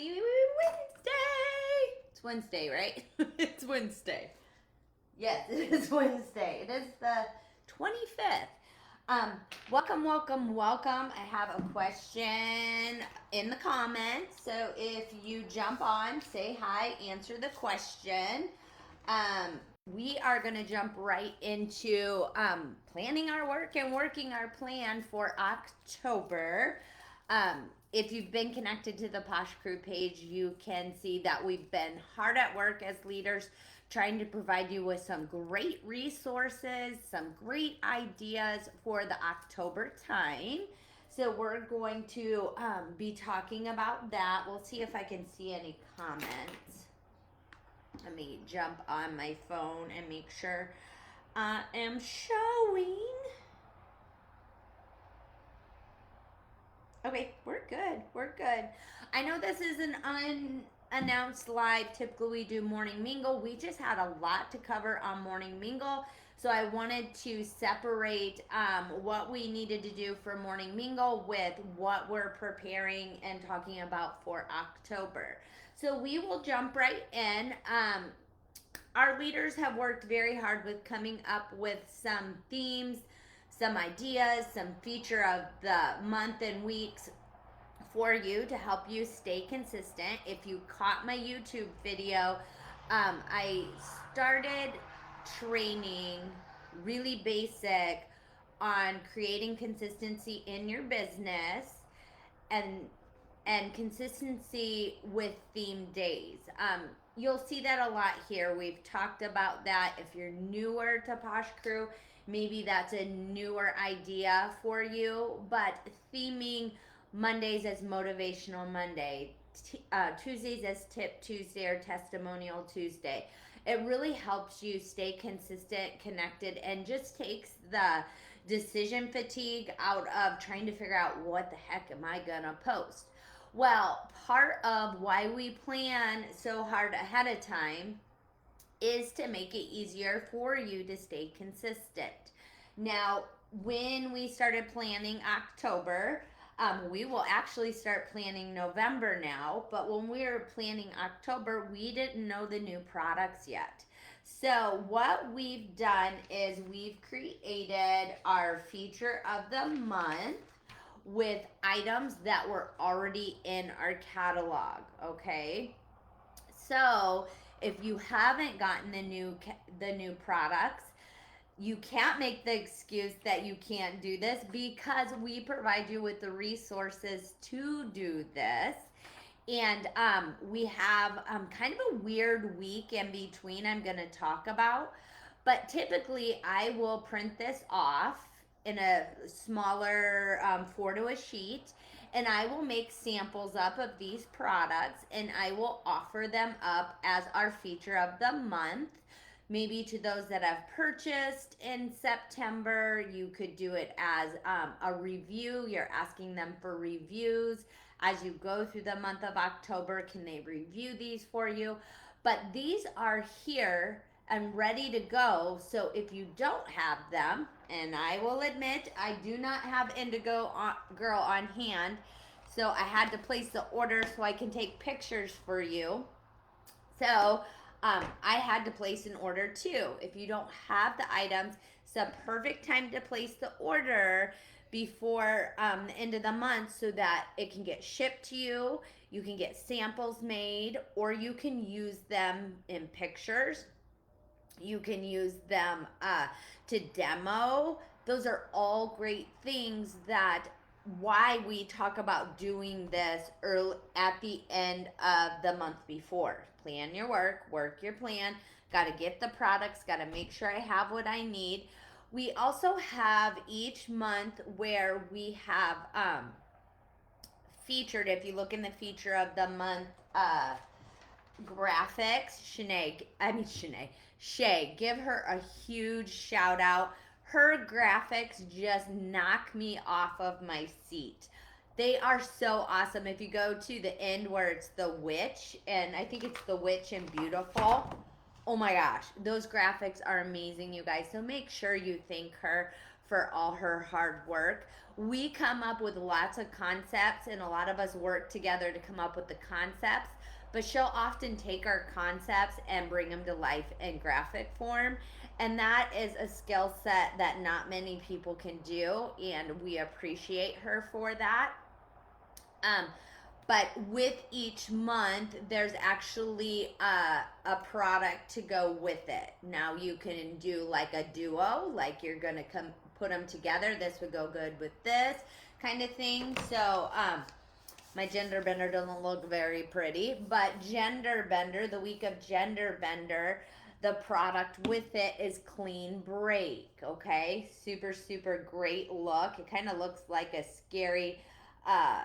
Happy Wednesday. It's Wednesday, right? It's Wednesday. Yes, it is Wednesday. It is the 25th. Welcome. I have a question in the comments. So if you jump on, say hi, answer the question. We are going to jump right into planning our work and working our plan for October. If you've been connected to the Posh Crew page, you can see that we've been hard at work as leaders trying to provide you with some great resources, some great ideas for the October time. So we're going to be talking about that. We'll see if I can see any comments. Let me jump on my phone and make sure I am showing. Okay, we're good. I know this is an unannounced live. Typically we do morning mingle. We just had a lot to cover on morning mingle. So I wanted to separate what we needed to do for morning mingle with what we're preparing and talking about for October. So we will jump right in. Our leaders have worked very hard with coming up with some themes, some ideas, some feature of the month and weeks for you to help you stay consistent. If you caught my YouTube video, I started training really basic on creating consistency in your business and consistency with theme days. You'll see that a lot here. We've talked about that. If you're newer to Posh Crew, maybe that's a newer idea for you, but theming Mondays as Motivational Monday, Tuesdays as Tip Tuesday or Testimonial Tuesday. It really helps you stay consistent, connected, and just takes the decision fatigue out of trying to figure out what the heck am I gonna post. Well, part of why we plan so hard ahead of time is to make it easier for you to stay consistent. Now, when we started planning October, we will actually start planning November now, but when we were planning October, we didn't know the new products yet. So what we've done is we've created our feature of the month with items that were already in our catalog, okay? So if you haven't gotten the new products, you can't make the excuse that you can't do this because we provide you with the resources to do this. And we have kind of a weird week in between I'm going to talk about. But typically I will print this off in a smaller 4 to a sheet, and I will make samples up of these products and I will offer them up as our feature of the month. Maybe to those that have purchased in September, you could do it as a review. You're asking them for reviews as you go through the month of October. Can they review these for you? But these are here and ready to go. So if you don't have them, and I will admit I do not have Indigo Girl on hand, so I had to place the order so I can take pictures for you. So I had to place an order too. If you don't have the items, it's a perfect time to place the order before the end of the month so that it can get shipped to you. You can get samples made, or you can use them in pictures. You can use them to demo. Those are all great things that why we talk about doing this early at the end of the month before. Plan your work your plan, got to get the products, got to make sure I have what I need. We also have each month where we have featured, if you look in the feature of the month graphics, Shay, give her a huge shout out. Her graphics just knock me off of my seat. They are so awesome. If you go to the end where it's the witch, and I think it's the witch and beautiful. Oh my gosh, those graphics are amazing, you guys. So make sure you thank her for all her hard work. We come up with lots of concepts, and a lot of us work together to come up with the concepts, but she'll often take our concepts and bring them to life in graphic form. And that is a skill set that not many people can do, and we appreciate her for that. Um, but with each month, there's actually a product to go with it. Now you can do like a duo, like you're gonna come put them together. This would go good with this kind of thing. So my gender bender doesn't look very pretty, but gender bender, the week of gender bender, the product with it is clean break. Okay, super super great look. It kind of looks like a scary uh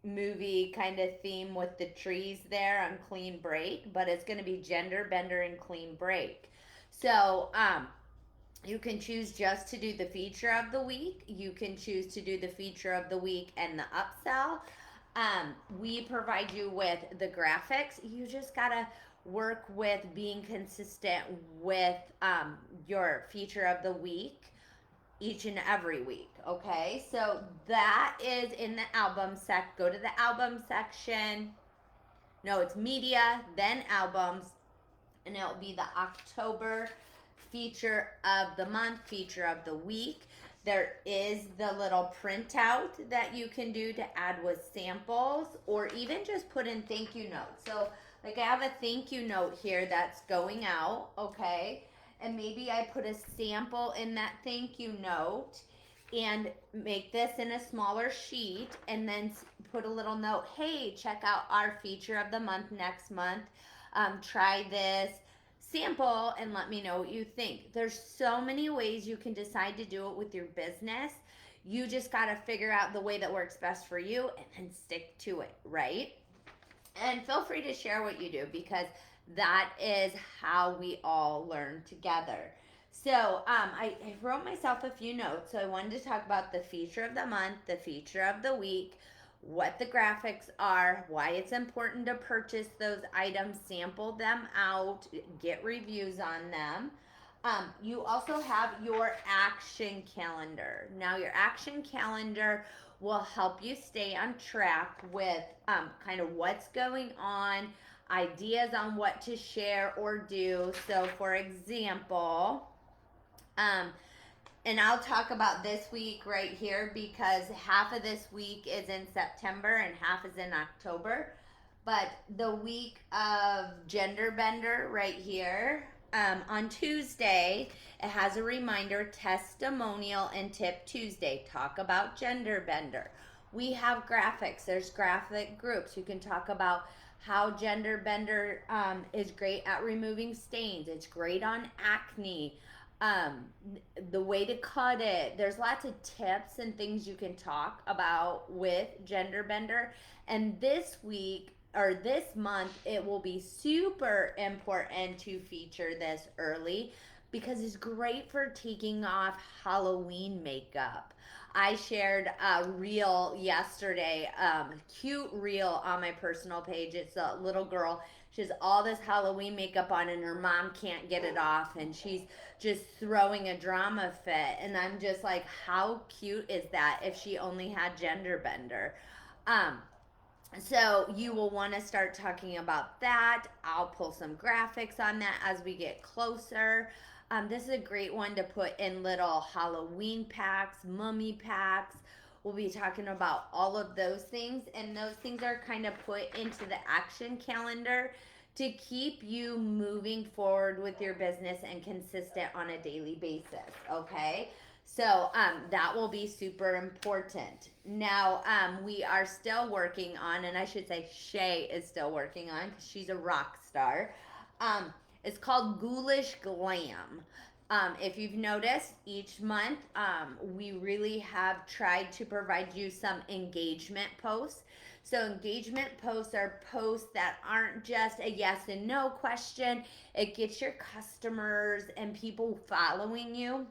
movie kind of theme with the trees there on clean break, but it's going to be gender bender and clean break. So you can choose just to do the feature of the week. You can choose to do the feature of the week and the upsell. We provide you with the graphics. You just gotta work with being consistent with your feature of the week each and every week. Okay, so that is in the album sec. Go to the album section. No, it's media, then albums, and it'll be the October feature of the month, feature of the week. There is the little printout that you can do to add with samples, or even just put in thank you notes. So like I have a thank you note here that's going out, okay? And maybe I put a sample in that thank you note and make this in a smaller sheet, and then put a little note, hey, check out our feature of the month next month. Try this sample and let me know what you think. There's so many ways you can decide to do it with your business. You just got to figure out the way that works best for you and then stick to it, right? And feel free to share what you do, because that is how we all learn together. So I wrote myself a few notes. So I wanted to talk about the feature of the month, the feature of the week, what the graphics are, why it's important to purchase those items, sample them out, get reviews on them. You also have your action calendar. Now, your action calendar will help you stay on track with kind of what's going on, ideas on what to share or do. So, for example, and I'll talk about this week right here, because half of this week is in September and half is in October. But the week of Gender Bender right here, on Tuesday, it has a reminder, testimonial and tip Tuesday. Talk about Gender Bender. We have graphics. There's graphic groups. You can talk about how Gender Bender is great at removing stains. It's great on acne. The way to cut it. There's lots of tips and things you can talk about with Gender Bender. And this week, or this month, it will be super important to feature this early, because it's great for taking off Halloween makeup. I shared a reel yesterday, cute reel on my personal page. It's a little girl. She has all this Halloween makeup on, and her mom can't get it off, and she's just throwing a drama fit. And I'm just like, how cute is that if she only had Gender Bender? So you will want to start talking about that. I'll pull some graphics on that as we get closer. This is a great one to put in little Halloween packs, mummy packs. We'll be talking about all of those things, and those things are kind of put into the action calendar to keep you moving forward with your business and consistent on a daily basis, okay? So that will be super important. Now, we are still working on, and I should say Shay is still working on, because she's a rock star. It's called Ghoulish Glam. If you've noticed, each month we really have tried to provide you some engagement posts. So engagement posts are posts that aren't just a yes and no question. It gets your customers and people following you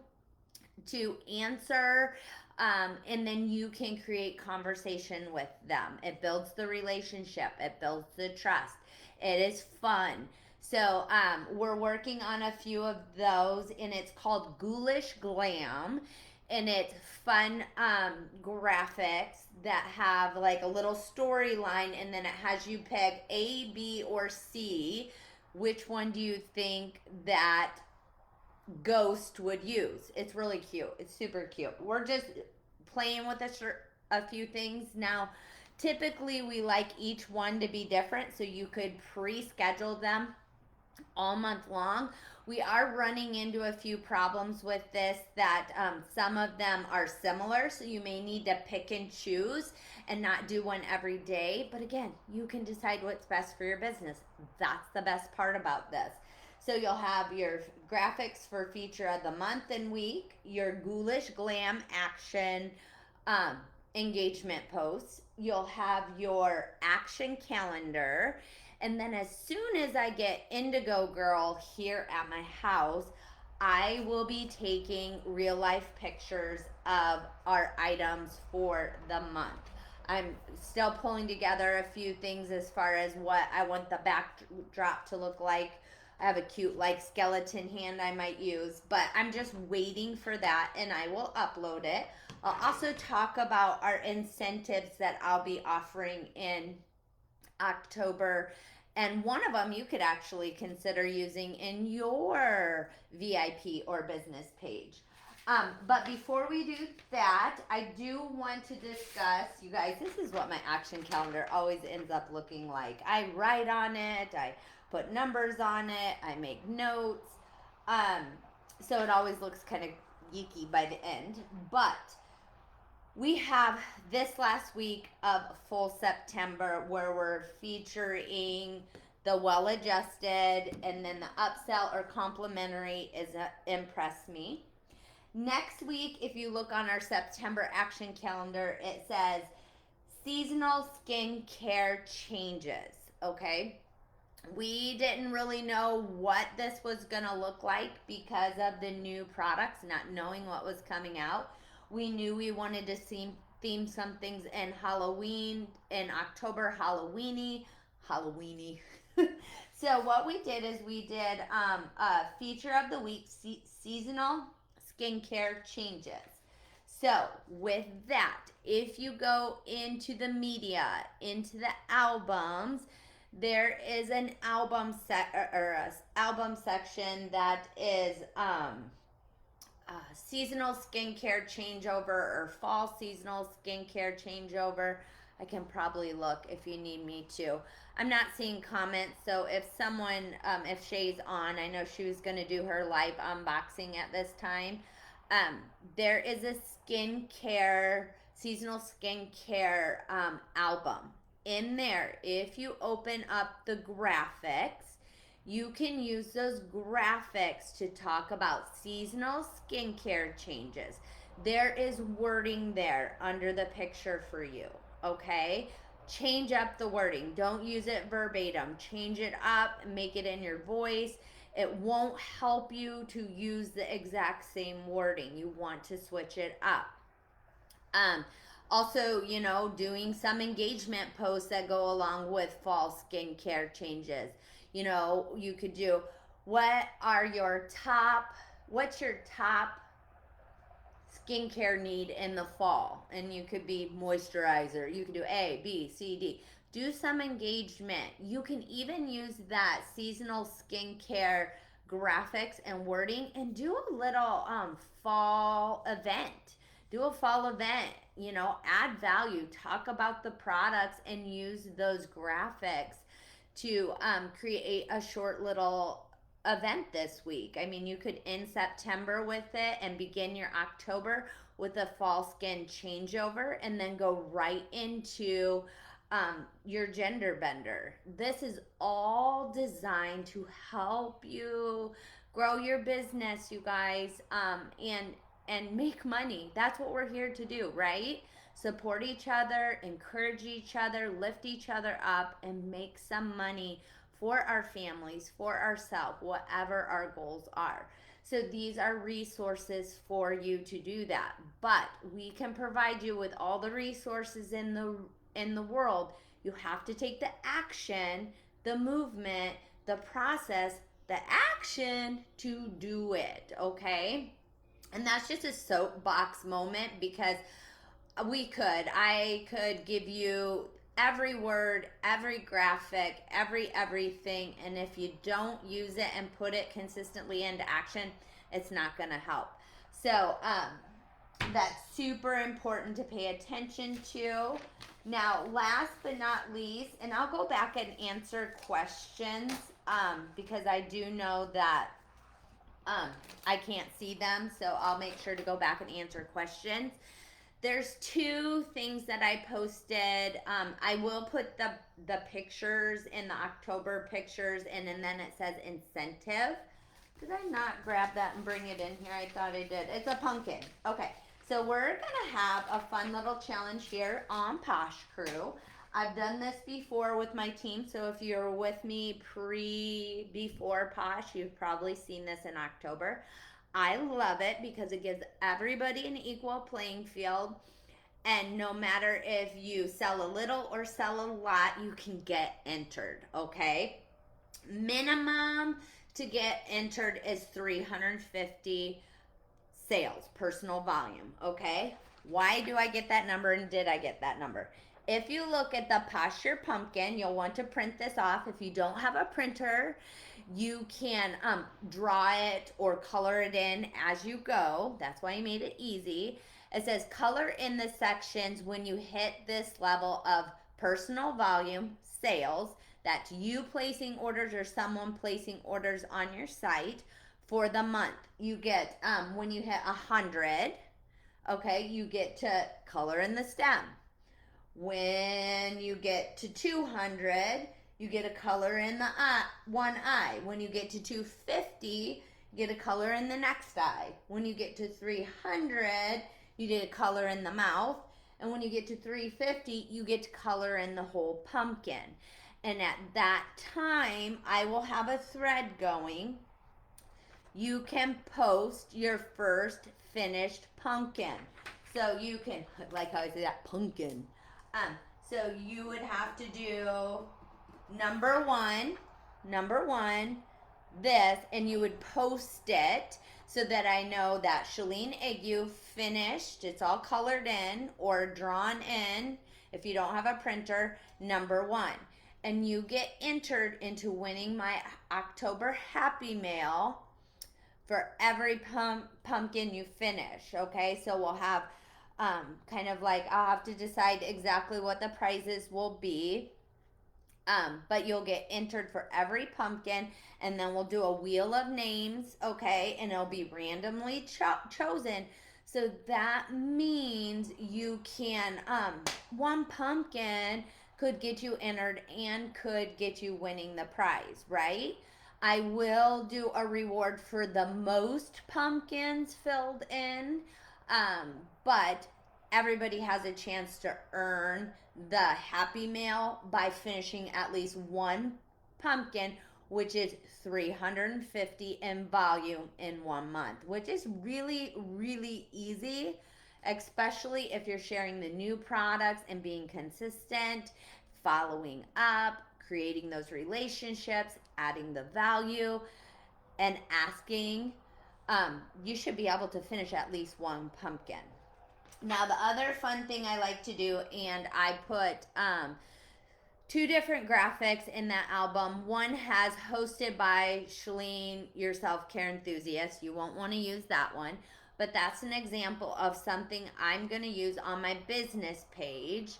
to answer, and then you can create conversation with them. It builds the relationship. It builds the trust. It is fun. So we're working on a few of those, and it's called Ghoulish Glam. and it's fun graphics that have like a little storyline, and then it has you pick A, B, or C. Which one do you think that Ghost would use? It's really cute. It's super cute. We're just playing with a few things now. Typically, we like each one to be different, so you could pre-schedule them all month long. We are running into a few problems with this that some of them are similar, so you may need to pick and choose and not do one every day. But again, you can decide what's best for your business. That's the best part about this. So you'll have your graphics for feature of the month and week, your ghoulish glam action um, engagement posts. You'll have your action calendar. And then as soon as I get Indigo Girl here at my house, I will be taking real life pictures of our items for the month. I'm still pulling together a few things as far as what I want the backdrop to look like. I have a cute like skeleton hand I might use, but I'm just waiting for that, and I will upload it. I'll also talk about our incentives that I'll be offering in October. And one of them you could actually consider using in your VIP or business page. But before we do that, I do want to discuss, you guys, this is what my action calendar always ends up looking like. I write on it, I put numbers on it, I make notes. So it always looks kind of geeky by the end. But we have this last week of full September where we're featuring the well-adjusted, and then the upsell or complimentary is Impress Me. Next week, if you look on our September action calendar, it says seasonal skincare changes, okay? We didn't really know what this was going to look like because of the new products, not knowing what was coming out. We knew we wanted to theme some things in Halloween, in October, Halloweeny. So what we did is we did a feature of the week, seasonal skincare changes. So with that, if you go into the media, into the albums, there is an album album section that is seasonal skincare changeover or fall seasonal skincare changeover. I can probably look if you need me to. I'm not seeing comments, so if someone, if Shay's on, I know she was going to do her live unboxing at this time. There is a seasonal skincare album. In there, if you open up the graphics, you can use those graphics to talk about seasonal skincare changes. There is wording there under the picture for you, okay? Change up the wording. Don't use it verbatim. Change it up, make it in your voice. It won't help you to use the exact same wording. You want to switch it up. Also, doing some engagement posts that go along with fall skincare changes. You could do, what's your top skincare need in the fall? And you could be moisturizer. You could do A, B, C, D. Do some engagement. You can even use that seasonal skincare graphics and wording and do a little fall event. Do a fall event, add value, talk about the products, and use those graphics to create a short little event this week. I mean, you could end September with it and begin your October with a fall skin changeover, and then go right into your gender bender. This is all designed to help you grow your business, you guys, and make money. That's what we're here to do, right? Support each other, encourage each other, lift each other up, and make some money for our families, for ourselves, whatever our goals are. So these are resources for you to do that. But we can provide you with all the resources in the world. You have to take the action, the movement, the process, the action to do it, okay? And that's just a soapbox moment because I could give you every word, every graphic, everything, and if you don't use it and put it consistently into action, it's not going to help. So that's super important to pay attention to. Now, last but not least, and I'll go back and answer questions because I do know that I can't see them, so I'll make sure to go back and answer questions. There's two things that I posted. I will put the pictures in the October pictures, and then it says incentive. Did I not grab that and bring it in here? I thought I did. It's a pumpkin. Okay, so we're gonna have a fun little challenge here on Posh Crew. I've done this before with my team, so if you're with me before Posh, you've probably seen this in October. I love it because it gives everybody an equal playing field. And no matter if you sell a little or sell a lot, you can get entered, okay? Minimum to get entered is 350 sales, personal volume, okay? Why do I get that number and did I get that number? If you look at the Posture Pumpkin, you'll want to print this off. If you don't have a printer, you can draw it or color it in as you go. That's why I made it easy. It says color in the sections when you hit this level of personal volume sales. That's you placing orders or someone placing orders on your site for the month. You get, when you hit 100, okay, you get to color in the stem. When you get to 200, you get a color in the one eye. When you get to 250, you get a color in the next eye. When you get to 300, you get a color in the mouth. And when you get to 350, you get to color in the whole pumpkin. And at that time, I will have a thread going. You can post your first finished pumpkin. So you can, like how I say that, pumpkin. So you would have to do number one, this, and you would post it so that I know that Shalene Ague finished, it's all colored in or drawn in, if you don't have a printer, number one. And you get entered into winning my October Happy Mail for every pumpkin you finish, okay? So we'll have kind of like, I'll have to decide exactly what the prizes will be. But you'll get entered for every pumpkin, and then we'll do a wheel of names, okay? And it'll be randomly chosen. So that means you can, one pumpkin could get you entered and could get you winning the prize, right? I will do a reward for the most pumpkins filled in, but everybody has a chance to earn the Happy Mail by finishing at least one pumpkin, which is 350 in volume in 1 month, which is really, really easy, especially if you're sharing the new products and being consistent, following up, creating those relationships, adding the value, and asking. You should be able to finish at least one pumpkin. Now, the other fun thing I like to do, and I put two different graphics in that album. One has hosted by Shalene, your self-care enthusiast. You won't want to use that one, but that's an example of something I'm going to use on my business page.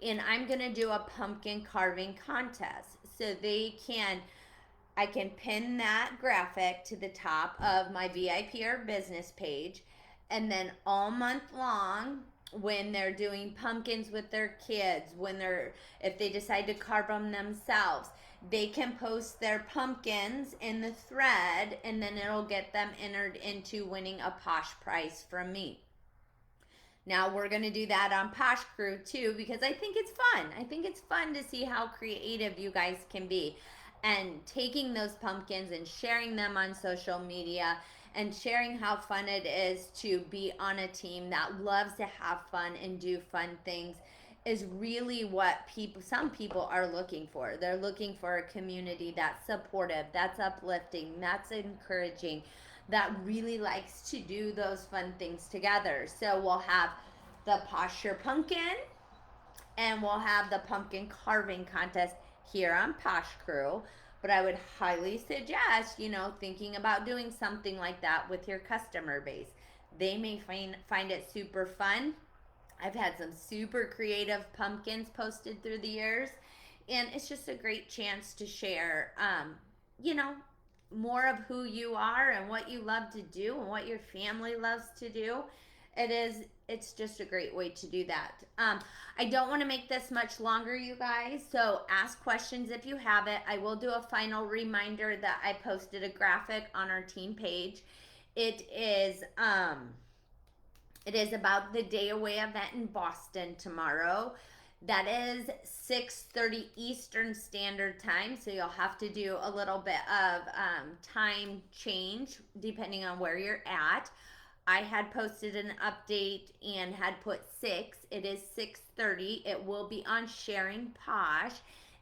And I'm going to do a pumpkin carving contest. So I can pin that graphic to the top of my VIP or business page. And then all month long, when they're doing pumpkins with their kids, if they decide to carve them themselves, they can post their pumpkins in the thread, and then it'll get them entered into winning a Posh prize from me. Now we're going to do that on Posh Crew too, because I think it's fun. I think it's fun to see how creative you guys can be, and taking those pumpkins and sharing them on social media, and sharing how fun it is to be on a team that loves to have fun and do fun things is really what some people are looking for. They're looking for a community that's supportive, that's uplifting, that's encouraging, that really likes to do those fun things together. So we'll have the Posture Pumpkin, and we'll have the pumpkin carving contest here on Posh Crew. But I would highly suggest, thinking about doing something like that with your customer base. They may find it super fun. I've had some super creative pumpkins posted through the years, and it's just a great chance to share, you know, more of who you are and what you love to do and what your family loves to do. It's just a great way to do that. I don't want to make this much longer, you guys, so ask questions if you have it. I will do a final reminder that I posted a graphic on our team page. It is about the Day Away event in Boston tomorrow. That is 6:30 Eastern Standard Time, so you'll have to do a little bit of time change depending on where you're at. I had posted an update and had put 6. It is 6:30. It will be on Sharing Posh,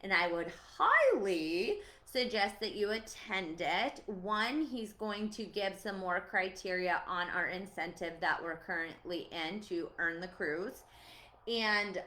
and I would highly suggest that you attend it. One, he's going to give some more criteria on our incentive that we're currently in to earn the cruise, and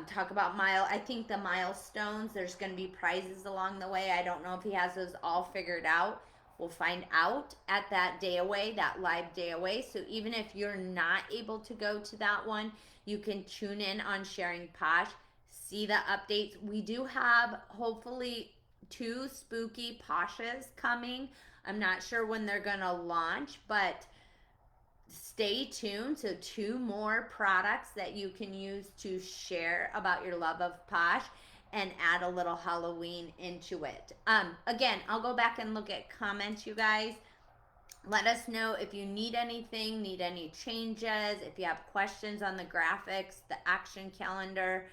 talk about I think the milestones. There's going to be prizes along the way. I don't know if he has those all figured out. We'll find out at that Day Away, that live Day Away. So even if you're not able to go to that one, you can tune in on Sharing Posh, see the updates. We do have hopefully 2 spooky Poshes coming. I'm not sure when they're going to launch, but stay tuned. So 2 more products that you can use to share about your love of Posh and add a little Halloween into it. Again, I'll go back and look at comments, you guys. Let us know if you need anything, need any changes, if you have questions on the graphics, the action calendar.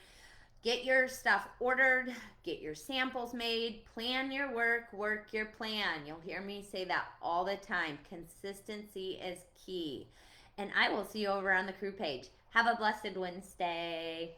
Get your stuff ordered, get your samples made, plan your work your plan. You'll hear me say that all the time. Consistency is key. And I will see you over on the crew page. Have a blessed Wednesday.